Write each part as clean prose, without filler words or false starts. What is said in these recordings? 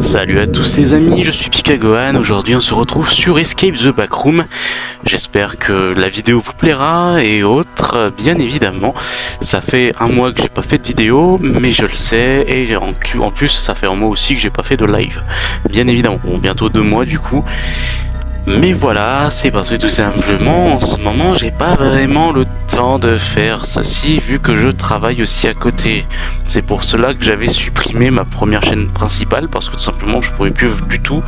Salut à tous les amis, je suis Pikagohan. Aujourd'hui on se retrouve sur Escape the Backroom. J'espère que la vidéo vous plaira et autres, bien évidemment. Ça fait un mois que j'ai pas fait de vidéo, mais je le sais, et en plus ça fait un mois aussi que j'ai pas fait de live. Bien évidemment, bon, bientôt 2 mois du coup. Mais voilà, c'est parce que tout simplement, en ce moment, j'ai pas vraiment le temps de faire ceci, vu que je travaille aussi à côté. C'est pour cela que j'avais supprimé ma première chaîne principale, parce que tout simplement, je pouvais plus du tout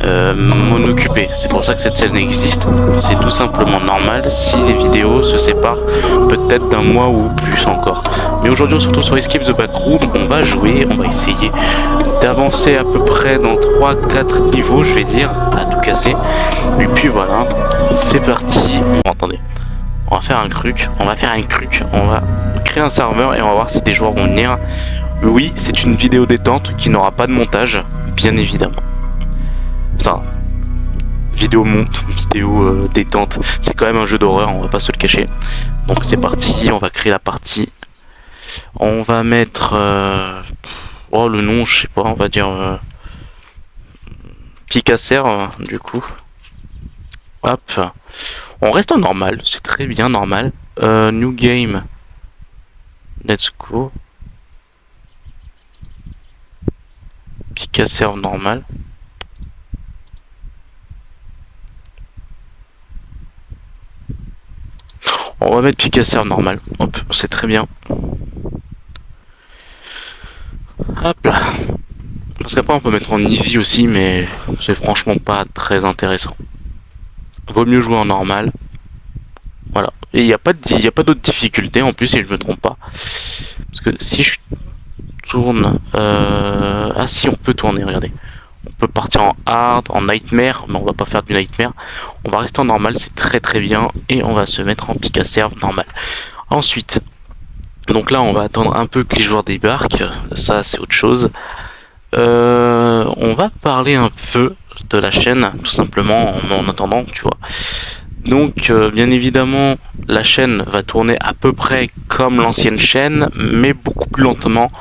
m'en occuper. C'est pour ça que cette chaîne existe. C'est tout simplement normal si les vidéos se séparent peut-être d'un mois ou plus encore. Mais aujourd'hui, on se retrouve sur Escape the Backroom. On va jouer, on va essayer d'avancer à peu près dans 3-4 niveaux, je vais dire, à tout casser. Et puis voilà, c'est parti. Bon, attendez, on va faire un truc. On va créer un serveur et on va voir si des joueurs vont venir. Oui, c'est une vidéo détente qui n'aura pas de montage, bien évidemment. Ça, vidéo détente, c'est quand même un jeu d'horreur, on va pas se le cacher. Donc c'est parti, on va créer la partie. On va mettre oh, le nom, je sais pas, on va dire Picacer du coup. Hop, on reste en normal, c'est très bien normal. New game, let's go. Picacer normal. On va mettre Picacer normal. Hop, c'est très bien. Hop là. Parce qu'après on peut mettre en easy aussi, mais c'est franchement pas très intéressant. Vaut mieux jouer en normal. Voilà. Et il n'y a pas d'autres difficultés en plus, si je me trompe pas. Parce que si je tourne... Ah si, on peut tourner, regardez. On peut partir en hard, en nightmare, mais on va pas faire du nightmare. On va rester en normal, c'est très très bien. Et on va se mettre en Picacerve normal. Ensuite, donc là on va attendre un peu que les joueurs débarquent. Ça c'est autre chose. On va parler un peu de la chaîne, tout simplement, en attendant, tu vois. Donc, bien évidemment, la chaîne va tourner à peu près comme l'ancienne chaîne, mais beaucoup plus lentement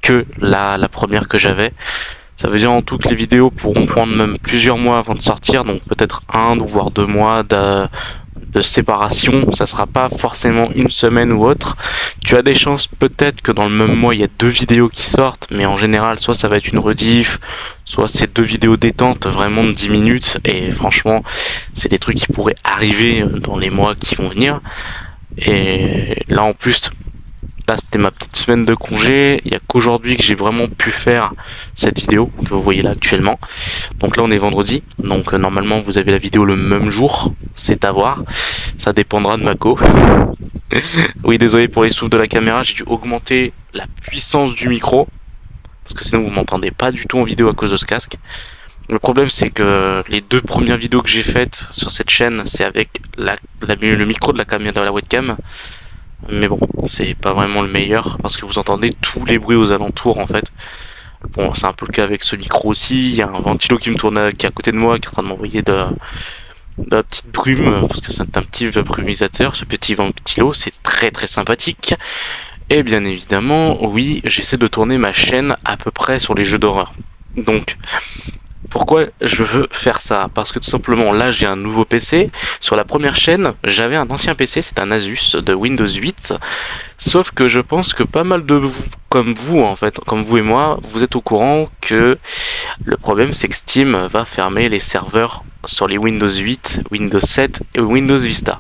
que la première que j'avais. Ça veut dire en tout que les vidéos pourront prendre même plusieurs mois avant de sortir, donc peut-être 1 ou voire 2 mois de séparation. Ça sera pas forcément une semaine ou autre. Tu as des chances peut-être que dans le même mois il y a 2 vidéos qui sortent, mais en général soit ça va être une rediff, soit c'est 2 vidéos détentes vraiment de 10 minutes, et franchement c'est des trucs qui pourraient arriver dans les mois qui vont venir. Et là en plus, là c'était ma petite semaine de congé, il n'y a qu'aujourd'hui que j'ai vraiment pu faire cette vidéo que vous voyez là actuellement. Donc là on est vendredi, donc normalement vous avez la vidéo le même jour, c'est à voir, ça dépendra de ma co. Oui, désolé pour les souffles de la caméra, j'ai dû augmenter la puissance du micro, parce que sinon vous m'entendez pas du tout en vidéo à cause de ce casque. Le problème c'est que les 2 premières vidéos que j'ai faites sur cette chaîne, c'est avec le micro de la caméra de la webcam. Mais bon, c'est pas vraiment le meilleur parce que vous entendez tous les bruits aux alentours en fait. Bon, c'est un peu le cas avec ce micro aussi. Il y a un ventilo qui me tourne, qui est à côté de moi, qui est en train de m'envoyer de la petite brume parce que c'est un petit brumisateur. Ce petit ventilo, c'est très très sympathique. Et bien évidemment, oui, j'essaie de tourner ma chaîne à peu près sur les jeux d'horreur. Donc, pourquoi je veux faire ça? Parce que tout simplement, là j'ai un nouveau PC. Sur la première chaîne, j'avais un ancien PC, c'est un Asus de Windows 8. Sauf que je pense que pas mal de vous, comme vous et moi, vous êtes au courant que le problème c'est que Steam va fermer les serveurs sur les Windows 8, Windows 7 et Windows Vista.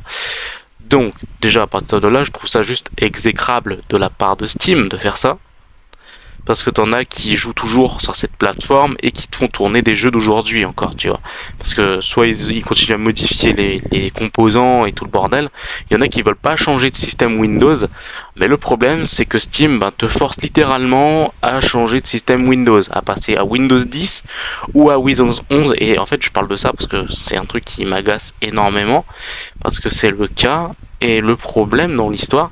Donc, déjà à partir de là, je trouve ça juste exécrable de la part de Steam de faire ça. Parce que t'en as qui jouent toujours sur cette plateforme et qui te font tourner des jeux d'aujourd'hui encore, tu vois. Parce que soit ils continuent à modifier les composants et tout le bordel, il y en a qui veulent pas changer de système Windows, mais le problème c'est que Steam te force littéralement à changer de système Windows, à passer à Windows 10 ou à Windows 11, et en fait je parle de ça parce que c'est un truc qui m'agace énormément, parce que c'est le cas, et le problème dans l'histoire,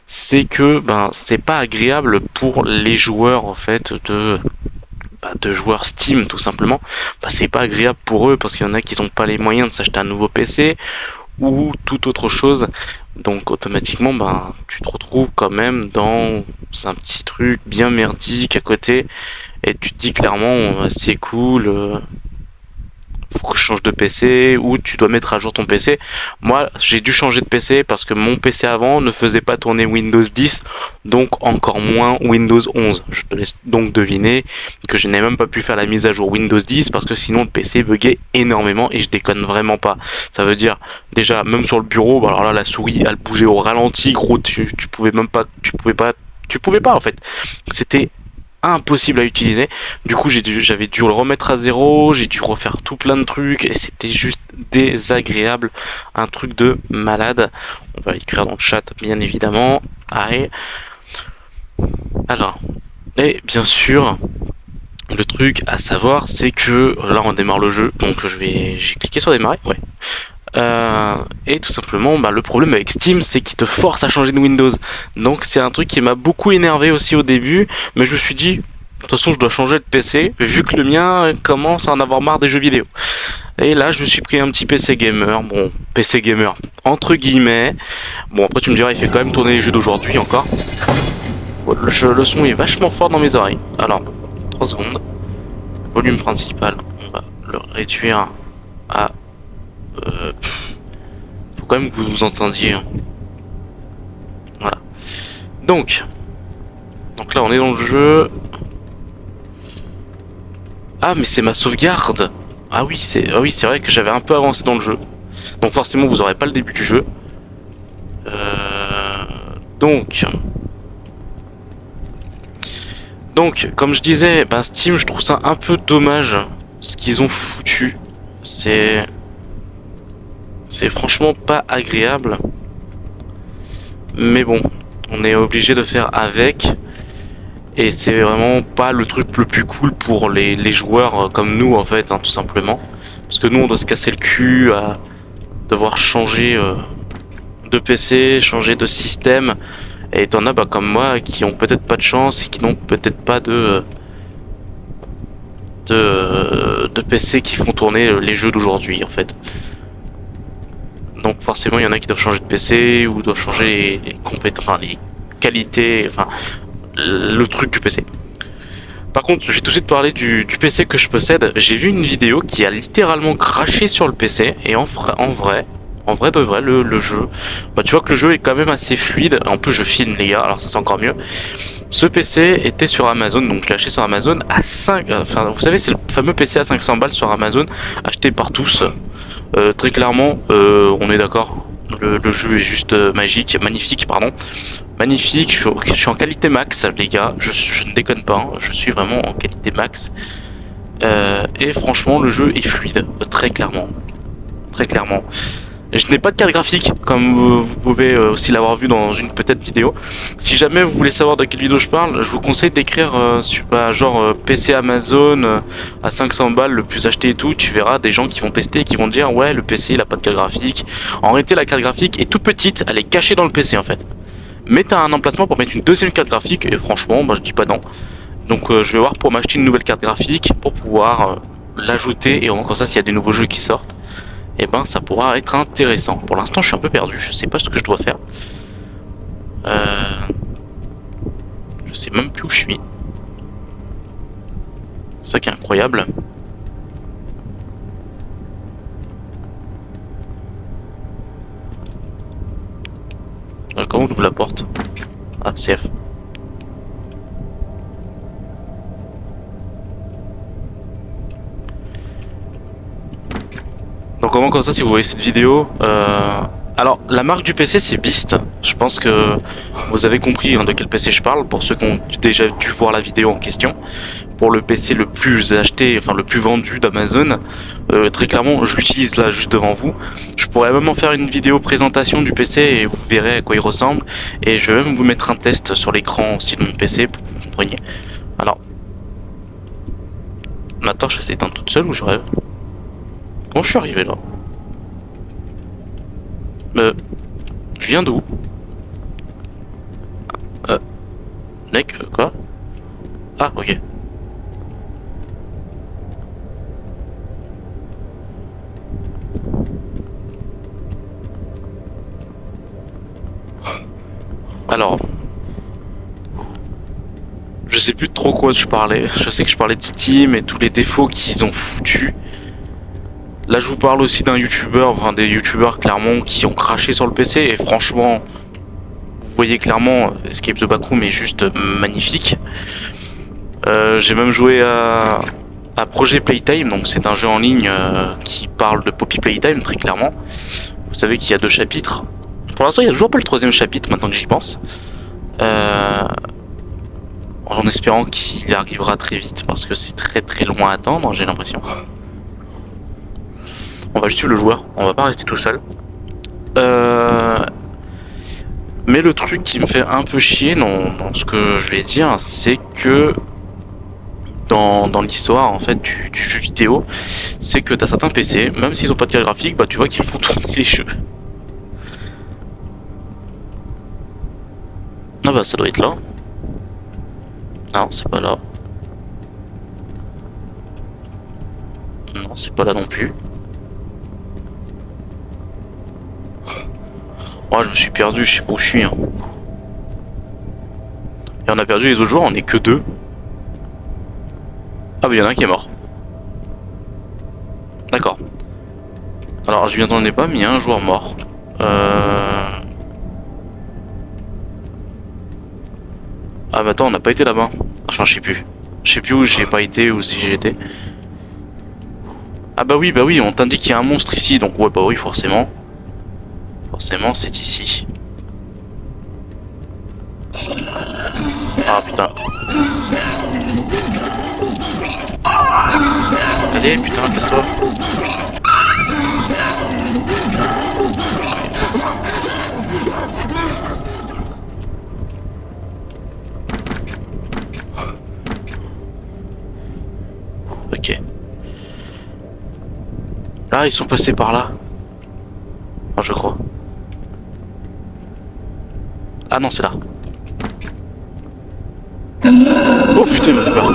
c'est que c'est pas agréable pour les joueurs en fait de joueurs Steam tout simplement. C'est pas agréable pour eux parce qu'il y en a qui n'ont pas les moyens de s'acheter un nouveau PC, ou toute autre chose. Donc automatiquement, ben, tu te retrouves quand même dans un petit truc bien merdique à côté, et tu te dis clairement, c'est cool, faut que je change de PC, ou tu dois mettre à jour ton PC. Moi, j'ai dû changer de PC parce que mon PC avant ne faisait pas tourner Windows 10, donc encore moins Windows 11. Je te laisse donc deviner que je n'ai même pas pu faire la mise à jour Windows 10 parce que sinon le PC buguait énormément, et je déconne vraiment pas. Ça veut dire, déjà, même sur le bureau, bah alors là, la souris, elle bougeait au ralenti, gros, tu pouvais même pas, tu pouvais pas en fait. C'était impossible à utiliser. Du coup, j'avais dû le remettre à zéro, j'ai dû refaire tout plein de trucs, et c'était juste désagréable, un truc de malade. On va l'écrire dans le chat, bien évidemment. Allez. Alors, et bien sûr, le truc à savoir, c'est que là, on démarre le jeu, donc j'ai cliqué sur démarrer, ouais. Et tout simplement, bah, le problème avec Steam, c'est qu'il te force à changer de Windows. Donc c'est un truc qui m'a beaucoup énervé aussi au début, mais je me suis dit, de toute façon, je dois changer de PC, vu que le mien commence à en avoir marre des jeux vidéo. Et là, je me suis pris un petit PC gamer. Bon, PC gamer, entre guillemets. Bon, après, tu me diras, il fait quand même tourner les jeux d'aujourd'hui encore. Bon, le son est vachement fort dans mes oreilles. Alors, 3 secondes. Volume principal, on va le réduire à... faut quand même que vous vous entendiez. Voilà. Donc là, on est dans le jeu. Ah, mais c'est ma sauvegarde. Ah oui, c'est vrai que j'avais un peu avancé dans le jeu. Donc forcément, vous aurez pas le début du jeu. Euh, donc, comme je disais, bah Steam, je trouve ça un peu dommage ce qu'ils ont foutu. C'est franchement pas agréable. Mais bon, on est obligé de faire avec. Et c'est vraiment pas le truc le plus cool pour les joueurs comme nous en fait, hein, tout simplement. Parce que nous on doit se casser le cul à devoir changer de PC, changer de système. Et t'en as bah, comme moi qui ont peut-être pas de chance et qui n'ont peut-être pas de PC qui font tourner les jeux d'aujourd'hui en fait. Donc forcément il y en a qui doivent changer de PC ou doivent changer les compétences, enfin, les qualités, enfin le truc du PC. Par contre, je vais tout de suite parler du PC que je possède. J'ai vu une vidéo qui a littéralement craché sur le PC, et en vrai de vrai, le jeu, bah tu vois que le jeu est quand même assez fluide. En plus, je filme les gars, alors ça c'est encore mieux. Ce PC était sur Amazon, donc je l'ai acheté sur Amazon à 5... Enfin, vous savez, c'est le fameux PC à 500 balles sur Amazon, acheté par tous. Très clairement, on est d'accord. Le jeu est juste magique, magnifique, pardon. Magnifique, je suis en qualité max, les gars, je ne déconne pas, hein, je suis vraiment en qualité max. Et franchement, le jeu est fluide, très clairement. Très clairement. Je n'ai pas de carte graphique, comme vous pouvez aussi l'avoir vu dans une peut-être vidéo. Si jamais vous voulez savoir de quelle vidéo je parle, je vous conseille d'écrire genre PC Amazon à 500 balles, le plus acheté et tout. Tu verras des gens qui vont tester et qui vont dire ouais, le PC il a pas de carte graphique. En réalité, la carte graphique est toute petite, elle est cachée dans le PC en fait. Mais t'as un emplacement pour mettre une deuxième carte graphique, et franchement, bah, je dis pas non. Donc je vais voir pour m'acheter une nouvelle carte graphique pour pouvoir l'ajouter, et encore ça, s'il y a des nouveaux jeux qui sortent, et ben ça pourra être intéressant. Pour l'instant, je suis un peu perdu, je sais pas ce que je dois faire. Je sais même plus où je suis. C'est ça qui est incroyable. Comment on ouvre la porte? Ah, CF. Donc comment comme ça, si vous voyez cette vidéo, alors la marque du PC c'est Beast. Je pense que vous avez compris hein, de quel PC je parle, pour ceux qui ont déjà dû voir la vidéo en question. Pour le PC le plus acheté, enfin le plus vendu d'Amazon, très clairement je l'utilise là juste devant vous. Je pourrais même en faire une vidéo présentation du PC et vous verrez à quoi il ressemble. Et je vais même vous mettre un test sur l'écran aussi de mon PC pour que vous compreniez. Alors, ma torche elle s'éteint toute seule ou je rêve? Comment je suis arrivé là? Je viens d'où? Mec, quoi? Ah, ok. Alors, je sais plus trop quoi je parlais. Je sais que je parlais de Steam et tous les défauts qu'ils ont foutus. Là, je vous parle aussi d'un youtubeur, enfin des youtubeurs clairement qui ont craché sur le PC et franchement, vous voyez clairement, Escape the Backroom est juste magnifique. J'ai même joué à Projet Playtime, donc c'est un jeu en ligne qui parle de Poppy Playtime très clairement. Vous savez qu'il y a 2 chapitres. Pour l'instant, il n'y a toujours pas le 3e chapitre maintenant que j'y pense. En espérant qu'il arrivera très vite parce que c'est très long à attendre, j'ai l'impression. On va juste suivre le joueur, on va pas rester tout seul. Mais le truc qui me fait un peu chier dans ce que je vais dire, c'est que dans l'histoire en fait du jeu vidéo, c'est que t'as certains PC, même s'ils ont pas de carte graphique, bah tu vois qu'ils font tourner les jeux. Ah bah ça doit être là. Non, c'est pas là. Non, c'est pas là non plus. Oh, je me suis perdu, je sais pas où je suis. Hein. Et on a perdu les autres joueurs, on est que 2. Ah bah y'en a un qui est mort. D'accord. Alors je m'y attendais pas, mais il y a un joueur mort. Ah bah attends, on n'a pas été là-bas. Enfin je sais plus. Je sais plus où j'ai pas été ou si j'y étais. Ah bah oui, on t'indique qu'il y a un monstre ici, donc ouais bah oui forcément. Forcément c'est ici. Ah putain. Allez putain, casse-toi. Ok. Là ils sont passés par là. Ah je crois. Ah non c'est là. Oh putain il m'a fait peur.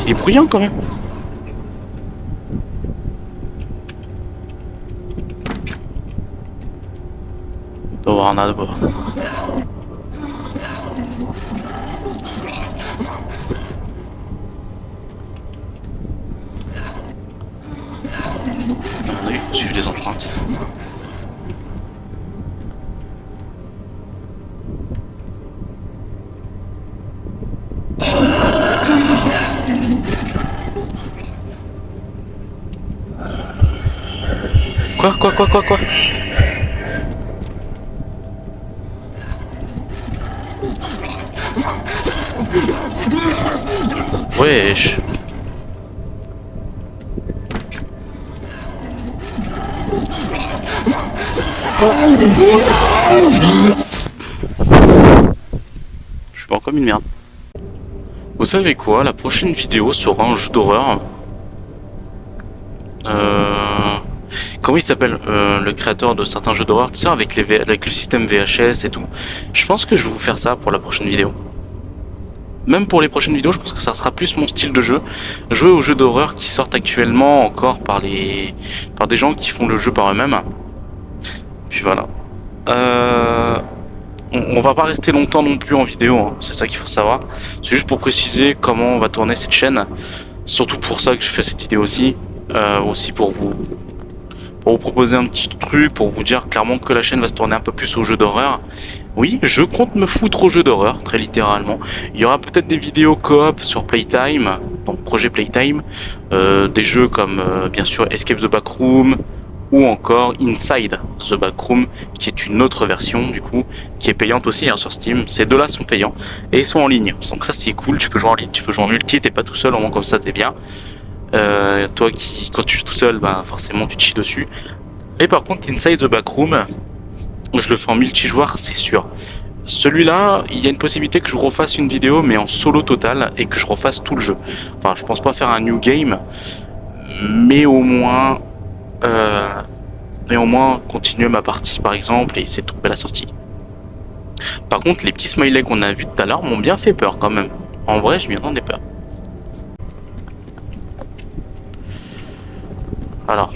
Il est bruyant quand même. Il doit y avoir un arbre. À mon avis, il faut suivre les empreintes. Quoi? Wesh. Je suis mort comme une merde. Vous savez quoi? La prochaine vidéo sera un jeu d'horreur. Comment il s'appelle le créateur de certains jeux d'horreur, tu sais, avec avec le système VHS et tout. Je pense que je vais vous faire ça pour la prochaine vidéo. Même pour les prochaines vidéos, je pense que ça sera plus mon style de jeu. Jouer aux jeux d'horreur qui sortent actuellement encore par des gens qui font le jeu par eux-mêmes. Puis voilà. On va pas rester longtemps non plus en vidéo, hein. C'est ça qu'il faut savoir. C'est juste pour préciser comment on va tourner cette chaîne. Surtout pour ça que je fais cette vidéo aussi. Aussi pour vous proposer un petit truc, pour vous dire clairement que la chaîne va se tourner un peu plus aux jeux d'horreur. Oui, je compte me foutre aux jeux d'horreur, très littéralement. Il y aura peut-être des vidéos coop sur Playtime, donc projet Playtime, des jeux comme bien sûr Escape the Backroom, ou encore Inside the Backroom, qui est une autre version du coup, qui est payante aussi hein, sur Steam. Ces deux-là sont payants et ils sont en ligne. Donc ça c'est cool, tu peux jouer en ligne, tu peux jouer en multi, t'es pas tout seul, au moins comme ça t'es bien. Toi qui, quand tu joues tout seul, bah forcément tu te chies dessus. Et par contre, Inside the Backroom, je le fais en multijoueur, c'est sûr. Celui-là, il y a une possibilité que je refasse une vidéo, mais en solo total, et que je refasse tout le jeu. Enfin, je pense pas faire un new game, mais au moins, continuer ma partie, par exemple, et essayer de trouver la sortie. Par contre, les petits smileys qu'on a vus tout à l'heure m'ont bien fait peur quand même. En vrai, je m'y attendais pas. Alors.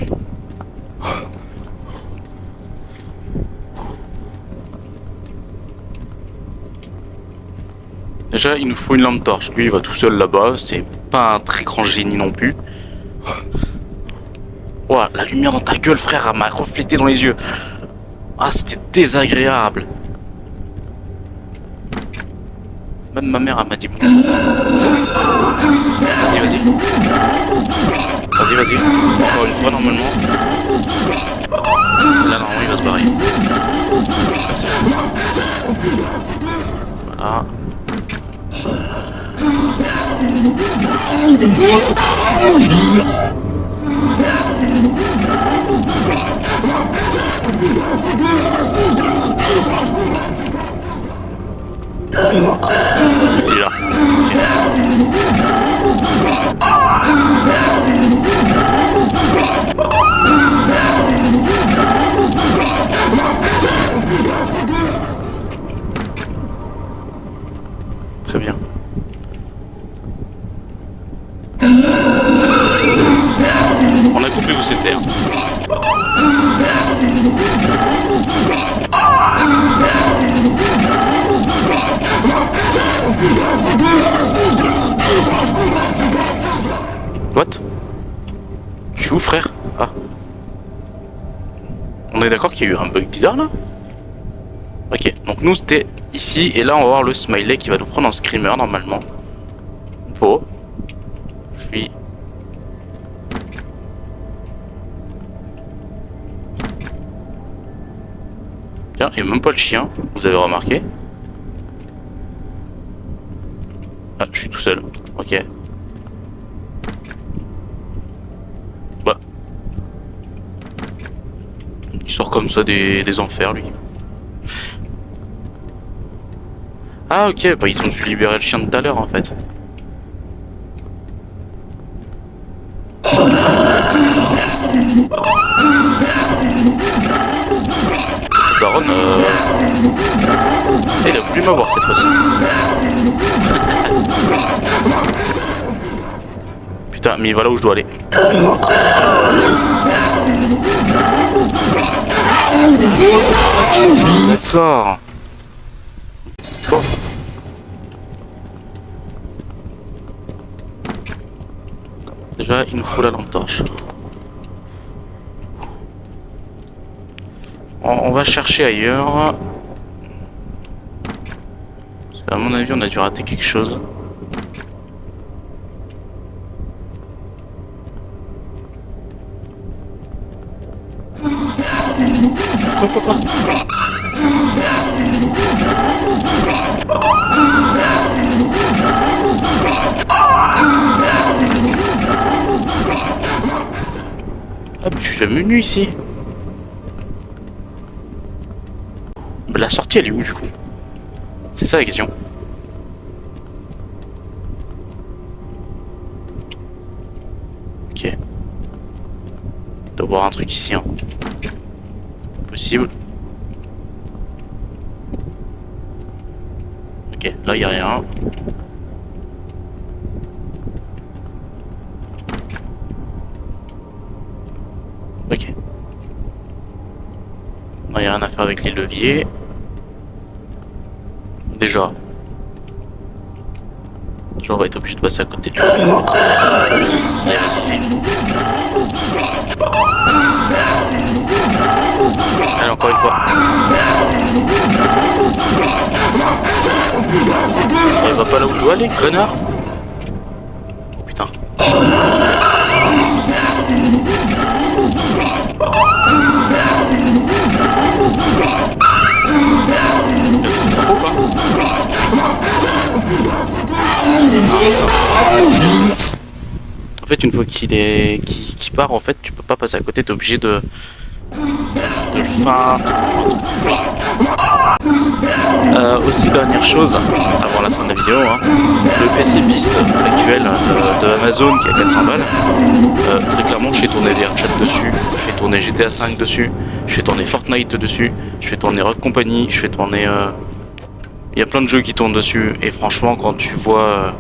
Déjà, il nous faut une lampe torche. Lui, il va tout seul là-bas. C'est pas un très grand génie non plus. Ouah, la lumière dans ta gueule, frère, elle m'a reflété dans les yeux. Ah, c'était désagréable. Même ma mère, elle m'a dit bon. Vas-y, vas-y. Vas-y, vas-y. Encore une fois, normalement. Là, normalement, il va se barrer. Là, c'est bon. Voilà. Il est là. Très bien. On a compris où c'était. Hein. What? Je suis où, frère? Ah. On est d'accord qu'il y a eu un bug bizarre là? Ok, donc nous c'était ici, et là on va voir le smiley qui va nous prendre en screamer normalement. Oh. Je suis... Tiens, il n'y a même pas le chien, vous avez remarqué? Ah, je suis tout seul. Ok. Bah. Il sort comme ça des enfers, lui. Ah, ok, bah ils ont dû libérer le chien de tout à l'heure, en fait. Baron, il a voulu m'avoir cette fois-ci. Putain, mais voilà où je dois aller. D'accord. Bon. Déjà, il nous faut la lampe torche. On va chercher ailleurs. Parce qu'à mon avis, on a dû rater quelque chose. Quoi. Ah, mais je suis jamais venu ici. Mais la sortie, elle est où du coup? C'est ça la question. Ok. Il doit y avoir un truc ici, hein. Possible. Ok, là il n'y a rien. Ok. Non, il n'y a rien à faire avec les leviers. Déjà, on va être obligé de passer à côté de lui. Allez, vas-y. Allez, encore une fois. Il va pas là où je dois aller, connard. Putain. Mais c'est trop quoi. En fait, une fois qu'il part, en fait, tu peux pas passer à côté, t'es obligé de le Enfin, aussi dernière chose, avant la fin de la vidéo, hein, le PC Beast actuel de Amazon qui a 400 balles, très clairement je fais tourner VRChat dessus, je fais tourner GTA 5 dessus, je fais tourner Fortnite dessus, je fais tourner Rock Company, je fais tourner... Il y a plein de jeux qui tournent dessus, et franchement quand tu vois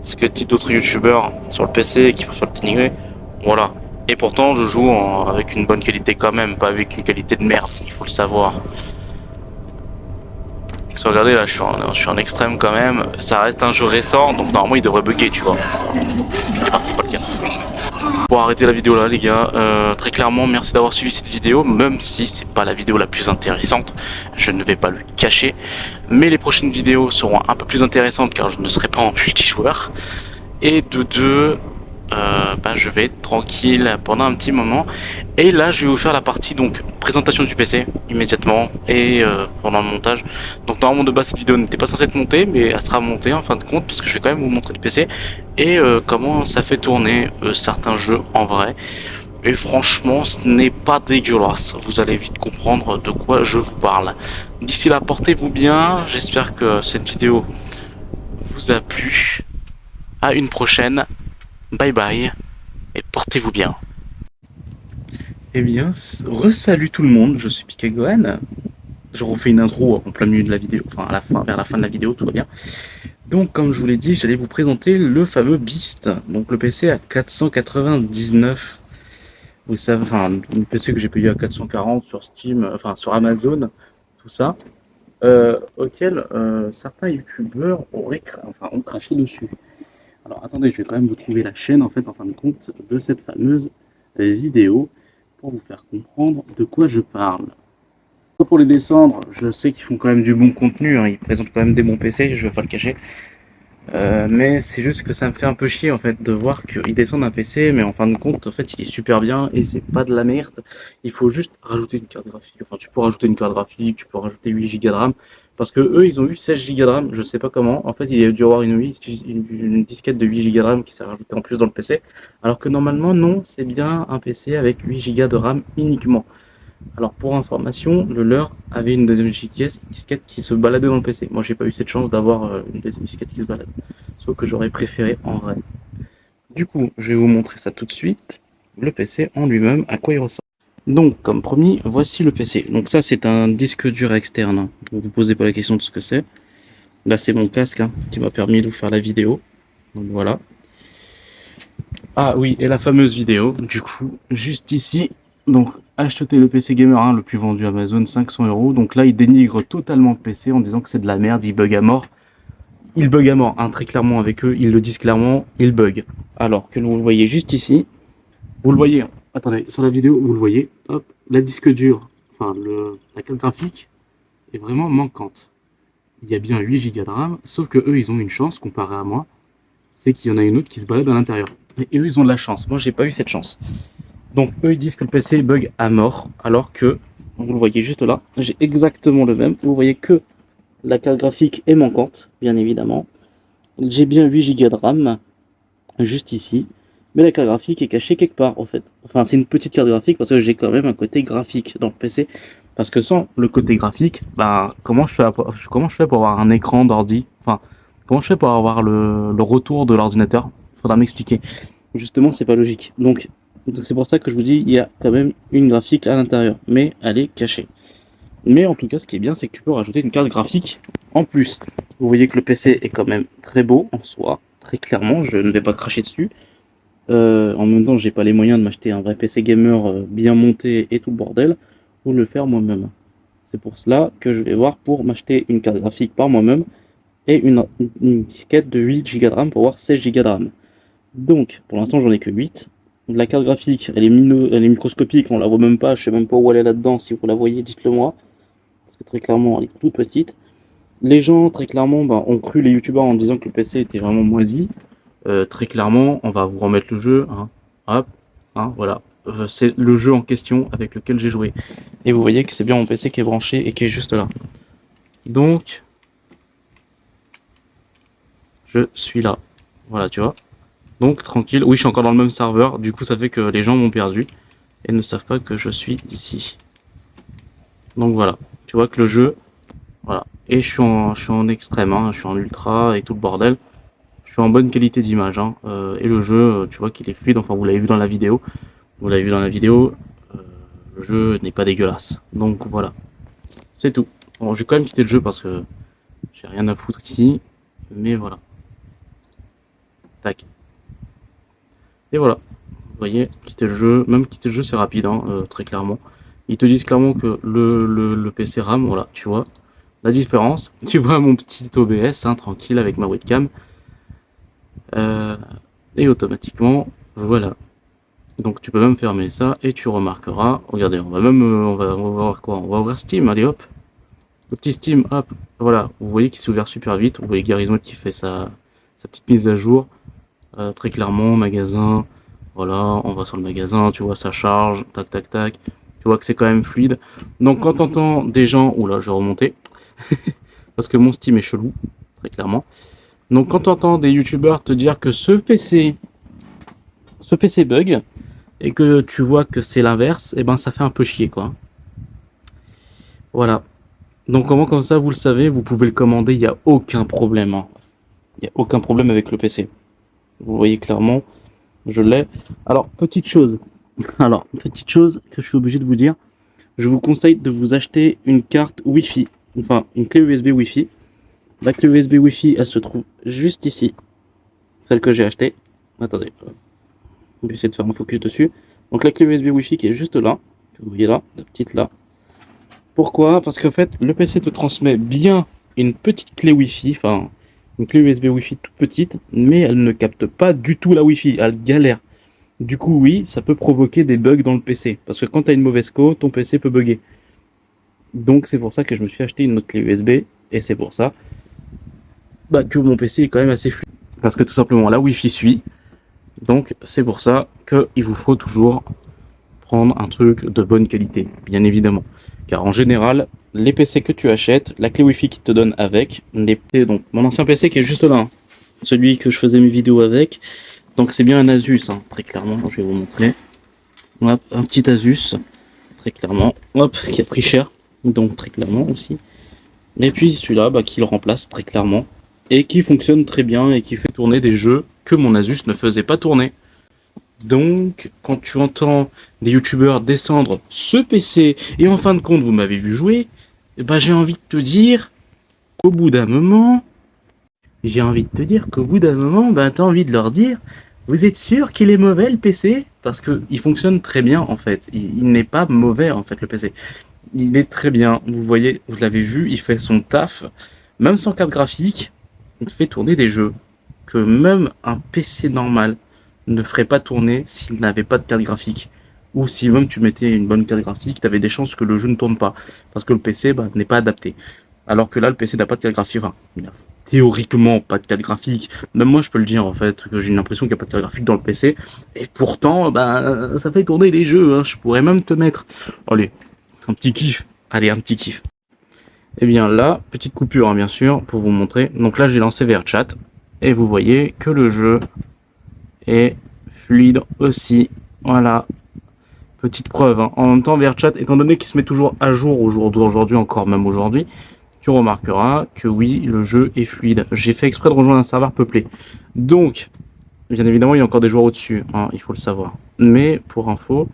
ce que disent d'autres youtubeurs sur le PC qui peuvent faire le dénigrer, voilà. Et pourtant je joue avec une bonne qualité quand même, pas avec une qualité de merde, il faut le savoir. Parce que regardez là, je suis en extrême quand même, ça reste un jeu récent, donc normalement il devrait bugger, tu vois. Et bah c'est pas le cas. Pour arrêter la vidéo là les gars, très clairement merci d'avoir suivi cette vidéo, même si c'est pas la vidéo la plus intéressante, je ne vais pas le cacher, mais les prochaines vidéos seront un peu plus intéressantes car je ne serai pas en multijoueur, et de deux, je vais être tranquille pendant un petit moment, et là je vais vous faire la partie donc présentation du PC immédiatement et pendant le montage. Donc normalement de base cette vidéo n'était pas censée être montée, mais elle sera montée en fin de compte parce que je vais quand même vous montrer le PC et comment ça fait tourner certains jeux en vrai. Et franchement ce n'est pas dégueulasse, vous allez vite comprendre de quoi je vous parle. D'ici là portez-vous bien, j'espère que cette vidéo vous a plu. À une prochaine, bye bye et portez-vous bien. Eh bien, re-salut tout le monde, je suis Pikagohan. Je refais une intro en plein milieu de la vidéo, enfin à la fin, vers la fin de la vidéo, tout va bien. Donc comme je vous l'ai dit, j'allais vous présenter le fameux Beast, donc le PC à 499. Vous savez, enfin le PC que j'ai payé à 440 sur Steam, enfin sur Amazon, tout ça, auquel certains youtubeurs ont craché dessus. Alors attendez, je vais quand même vous trouver la chaîne en fait en fin de compte de cette fameuse vidéo pour vous faire comprendre de quoi je parle. Pour les descendre, je sais qu'ils font quand même du bon contenu, hein, ils présentent quand même des bons PC, je vais pas le cacher. Mais c'est juste que ça me fait un peu chier en fait de voir qu'ils descendent un PC, mais en fin de compte, en fait, il est super bien et c'est pas de la merde. Il faut juste rajouter une carte graphique. Enfin, tu peux rajouter une carte graphique, tu peux rajouter 8 Go de RAM. Parce que eux, ils ont eu 16 Go de RAM, je sais pas comment. En fait, il y a dû avoir une disquette de 8 Go de RAM qui s'est rajoutée en plus dans le PC. Alors que normalement, non, c'est bien un PC avec 8 Go de RAM uniquement. Alors pour information, le leur avait une deuxième disquette qui se baladait dans le PC. Moi j'ai pas eu cette chance d'avoir une deuxième disquette qui se balade. Sauf que j'aurais préféré en vrai. Du coup, je vais vous montrer ça tout de suite. Le PC en lui-même, à quoi il ressemble. Donc comme promis, voici le PC. Donc ça c'est un disque dur externe. Hein. Donc vous posez pas la question de ce que c'est. Là c'est mon casque hein, qui m'a permis de vous faire la vidéo. Donc voilà. Ah oui, et la fameuse vidéo, du coup, juste ici. Donc, acheter le PC Gamer 1 le plus vendu Amazon, 500 €. Donc là, il dénigre totalement le PC en disant que c'est de la merde, il bug à mort. Il bug à mort, hein, très clairement avec eux, ils le disent clairement, il bug. Alors que vous le voyez juste ici, vous le voyez, attendez, sur la vidéo, vous le voyez, hop, la disque dure, enfin la carte graphique est vraiment manquante. Il y a bien 8 Go de RAM, sauf que eux, ils ont une chance comparé à moi, c'est qu'il y en a une autre qui se balade à l'intérieur. Et eux, ils ont de la chance, moi, j'ai pas eu cette chance. Donc eux ils disent que le PC bug à mort, alors que, vous le voyez juste là, j'ai exactement le même. Vous voyez que la carte graphique est manquante, bien évidemment. J'ai bien 8 Go de RAM, juste ici. Mais la carte graphique est cachée quelque part, en fait. Enfin, c'est une petite carte graphique parce que j'ai quand même un côté graphique dans le PC. Parce que sans le côté graphique, comment je fais pour avoir un écran d'ordi? Enfin, comment je fais pour avoir le retour de l'ordinateur? Faudra m'expliquer. Justement, c'est pas logique. Donc c'est pour ça que je vous dis, il y a quand même une graphique à l'intérieur, mais elle est cachée. Mais en tout cas, ce qui est bien, c'est que tu peux rajouter une carte graphique en plus. Vous voyez que le PC est quand même très beau en soi, très clairement, je ne vais pas cracher dessus. En même temps, j'ai pas les moyens de m'acheter un vrai PC gamer bien monté et tout le bordel, ou le faire moi-même. C'est pour cela que je vais voir pour m'acheter une carte graphique par moi-même et une disquette de 8 Go de RAM pour avoir 16 Go de RAM. Donc, pour l'instant, j'en ai que 8. La carte graphique, elle est microscopique, on la voit même pas, je sais même pas où elle est là-dedans, si vous la voyez, dites-le moi. Parce que très clairement, elle est toute petite. Les gens, très clairement, ont cru les youtubeurs en disant que le PC était vraiment moisi. Très clairement, on va vous remettre le jeu, hein. Hop, hein, voilà. C'est le jeu en question avec lequel j'ai joué. Et vous voyez que c'est bien mon PC qui est branché et qui est juste là. Donc, je suis là. Voilà, tu vois. Donc tranquille, oui je suis encore dans le même serveur, du coup ça fait que les gens m'ont perdu et ne savent pas que je suis ici. Donc voilà, tu vois que le jeu, voilà. Et je suis en extrême, hein, je suis en ultra et tout le bordel. Je suis en bonne qualité d'image, hein. Et le jeu, tu vois qu'il est fluide, enfin vous l'avez vu dans la vidéo. Vous l'avez vu dans la vidéo, euh, le jeu n'est pas dégueulasse. Donc voilà, c'est tout. Bon, je vais quand même quitter le jeu parce que j'ai rien à foutre ici. Mais voilà. Tac. Et voilà. Vous voyez, quitter le jeu. Même quitter le jeu, c'est rapide, hein, très clairement. Ils te disent clairement que le PC RAM, voilà, tu vois. La différence, tu vois mon petit OBS, hein, tranquille avec ma webcam. Euh, et automatiquement, voilà. Donc tu peux même fermer ça et tu remarqueras. Regardez, on va même, on va voir quoi. On va ouvrir Steam, allez hop. Le petit Steam, hop. Voilà, vous voyez qu'il s'est ouvert super vite. Vous voyez Garizmo qui fait sa petite mise à jour. Très clairement, magasin. Voilà, on va sur le magasin, tu vois, ça charge, tac tac tac. Tu vois que c'est quand même fluide. Donc quand t'entends des gens, oula, je vais remonter, parce que mon Steam est chelou, très clairement. Donc quand t'entends des youtubeurs te dire que ce PC bug, et que tu vois que c'est l'inverse, et ben ça fait un peu chier quoi. Voilà. Donc comment comme ça vous le savez, vous pouvez le commander, il n'y a aucun problème, hein. Il n'y a aucun problème avec le PC. Vous voyez clairement, je l'ai. Alors petite chose que je suis obligé de vous dire, je vous conseille de vous acheter une carte Wi-Fi, enfin une clé USB Wi-Fi. La clé USB Wi-Fi, elle se trouve juste ici, celle que j'ai achetée. Attendez, je vais essayer de faire un focus dessus. Donc la clé USB Wi-Fi qui est juste là, que vous voyez là, la petite là. Pourquoi? Parce qu'en fait, le PC te transmet bien une petite clé Wi-Fi, enfin une clé USB Wi-Fi toute petite, mais elle ne capte pas du tout la Wi-Fi, elle galère. Du coup, oui, ça peut provoquer des bugs dans le PC, parce que quand tu as une mauvaise co, ton PC peut bugger. Donc c'est pour ça que je me suis acheté une autre clé USB, et c'est pour ça que mon PC est quand même assez fluide. Parce que tout simplement, la Wi-Fi suit, donc c'est pour ça qu'il vous faut toujours prendre un truc de bonne qualité, bien évidemment. Car en général, les PC que tu achètes, la clé Wi-Fi qui te donne avec, donc mon ancien PC qui est juste là, hein, celui que je faisais mes vidéos avec, donc c'est bien un Asus, hein, très clairement, je vais vous montrer. Hop, un petit Asus, très clairement, hop, qui a pris cher, donc très clairement aussi. Et puis celui-là qui le remplace très clairement, et qui fonctionne très bien et qui fait tourner des jeux que mon Asus ne faisait pas tourner. Donc, quand tu entends des youtubeurs descendre ce PC, et en fin de compte, vous m'avez vu jouer, j'ai envie de te dire qu'au bout d'un moment, t'as envie de leur dire, vous êtes sûr qu'il est mauvais le PC? Parce qu'il fonctionne très bien en fait. Il n'est pas mauvais en fait le PC. Il est très bien. Vous voyez, vous l'avez vu, il fait son taf. Même sans carte graphique, il fait tourner des jeux que même un PC normal ne ferait pas tourner s'il n'avait pas de carte graphique. Ou si même tu mettais une bonne carte graphique, tu avais des chances que le jeu ne tourne pas. Parce que le PC n'est pas adapté. Alors que là, le PC n'a pas de carte graphique. Enfin, il n'a théoriquement pas de carte graphique. Même moi, je peux le dire en fait, que j'ai l'impression qu'il n'y a pas de carte graphique dans le PC. Et pourtant, ça fait tourner les jeux, hein. Je pourrais même te mettre. Allez, un petit kiff. Allez, un petit kiff. Et bien là, petite coupure, hein, bien sûr, pour vous montrer. Donc là, j'ai lancé VRChat. Et vous voyez que le jeu est fluide aussi. Voilà. Petite preuve, hein. En même temps, VRChat, étant donné qu'il se met toujours à jour au jour d'aujourd'hui, encore même aujourd'hui, tu remarqueras que oui, le jeu est fluide. J'ai fait exprès de rejoindre un serveur peuplé. Donc, bien évidemment, il y a encore des joueurs au-dessus, hein, il faut le savoir. Mais, pour info,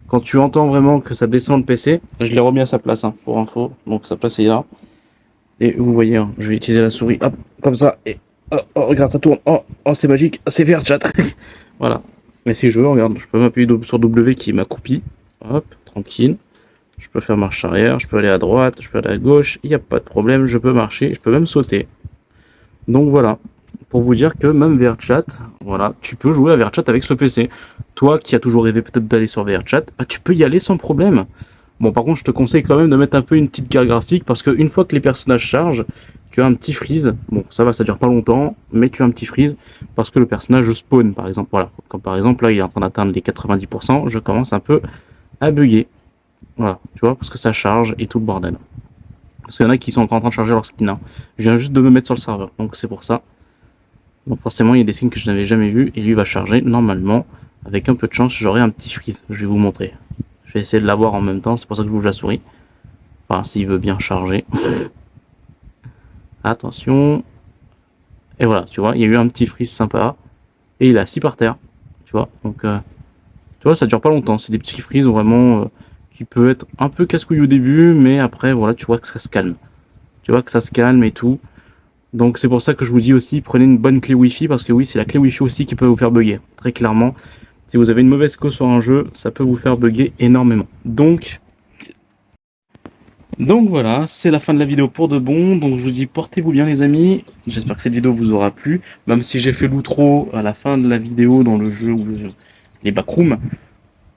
quand tu entends vraiment que ça descend le PC, je l'ai remis à sa place, hein, pour info. Donc, sa place est là. Et vous voyez, hein, je vais utiliser la souris, hop, comme ça, et oh, regarde, ça tourne. Oh, c'est magique, c'est VRChat. Voilà. Mais si je veux, regarde, je peux m'appuyer sur W qui m'accroupit. Hop, tranquille. Je peux faire marche arrière, je peux aller à droite, je peux aller à gauche, il n'y a pas de problème, je peux marcher, je peux même sauter. Donc voilà, pour vous dire que même VRChat, voilà, tu peux jouer à VRChat avec ce PC. Toi qui as toujours rêvé peut-être d'aller sur VRChat, tu peux y aller sans problème. Bon, par contre, je te conseille quand même de mettre un peu une petite carte graphique parce qu'une fois que les personnages chargent, tu as un petit freeze. Bon, ça va, ça dure pas longtemps, mais tu as un petit freeze parce que le personnage spawn, par exemple. Voilà, comme par exemple là, il est en train d'atteindre les 90%, je commence un peu à bugger. Voilà, tu vois, parce que ça charge et tout le bordel. Parce qu'il y en a qui sont encore en train de charger leur skin. Hein. Je viens juste de me mettre sur le serveur, donc c'est pour ça. Donc forcément, il y a des skins que je n'avais jamais vus et lui va charger. Normalement, avec un peu de chance, j'aurai un petit freeze. Je vais vous montrer. Je vais essayer de l'avoir en même temps, c'est pour ça que je bouge la souris. Enfin, s'il veut bien charger. Attention. Et voilà, tu vois, il y a eu un petit freeze sympa. Et il est assis par terre. Tu vois, donc tu vois, ça dure pas longtemps. C'est des petits freezes vraiment qui peut être un peu casse-couille au début, mais après, voilà, tu vois que ça se calme. Tu vois que ça se calme et tout. Donc c'est pour ça que je vous dis aussi, prenez une bonne clé Wi-Fi, parce que oui, c'est la clé Wi-Fi aussi qui peut vous faire bugger. Très clairement, si vous avez une mauvaise cause sur un jeu, ça peut vous faire bugger énormément. Donc voilà, c'est la fin de la vidéo pour de bon. Donc je vous dis, portez-vous bien les amis. J'espère que cette vidéo vous aura plu. Même si j'ai fait l'outro à la fin de la vidéo dans le jeu ou les backrooms.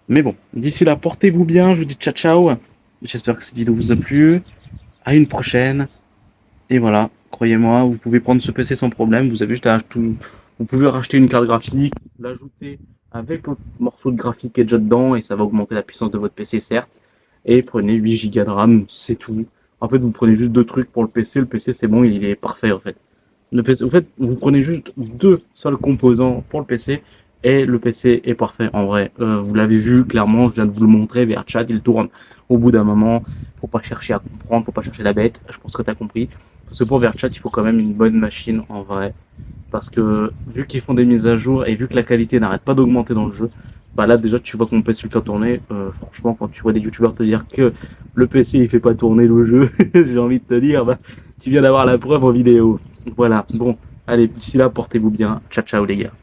Mais bon, d'ici là, portez-vous bien. Je vous dis ciao ciao. J'espère que cette vidéo vous a plu. À une prochaine. Et voilà, croyez-moi, vous pouvez prendre ce PC sans problème. Vous avez juste à vous pouvez racheter une carte graphique, l'ajouter avec un morceau de graphique qui est déjà dedans et ça va augmenter la puissance de votre PC, certes. Et prenez 8 Go de RAM, c'est tout. En fait, vous prenez juste deux trucs pour le PC. Le PC, c'est bon, il est parfait en fait. Le PC, en fait, vous prenez juste deux seuls composants pour le PC et le PC est parfait en vrai. Vous l'avez vu clairement, je viens de vous le montrer, VRChat, il tourne au bout d'un moment. Faut pas chercher à comprendre, faut pas chercher la bête. Je pense que tu as compris. Parce que pour VRChat, il faut quand même une bonne machine en vrai. Parce que vu qu'ils font des mises à jour et vu que la qualité n'arrête pas d'augmenter dans le jeu, bah là déjà tu vois qu'on peut se le faire tourner. Franchement, quand tu vois des youtubeurs te dire que le PC il fait pas tourner le jeu, j'ai envie de te dire, bah, tu viens d'avoir la preuve en vidéo. Voilà, bon, allez, d'ici là, portez-vous bien. Ciao ciao les gars.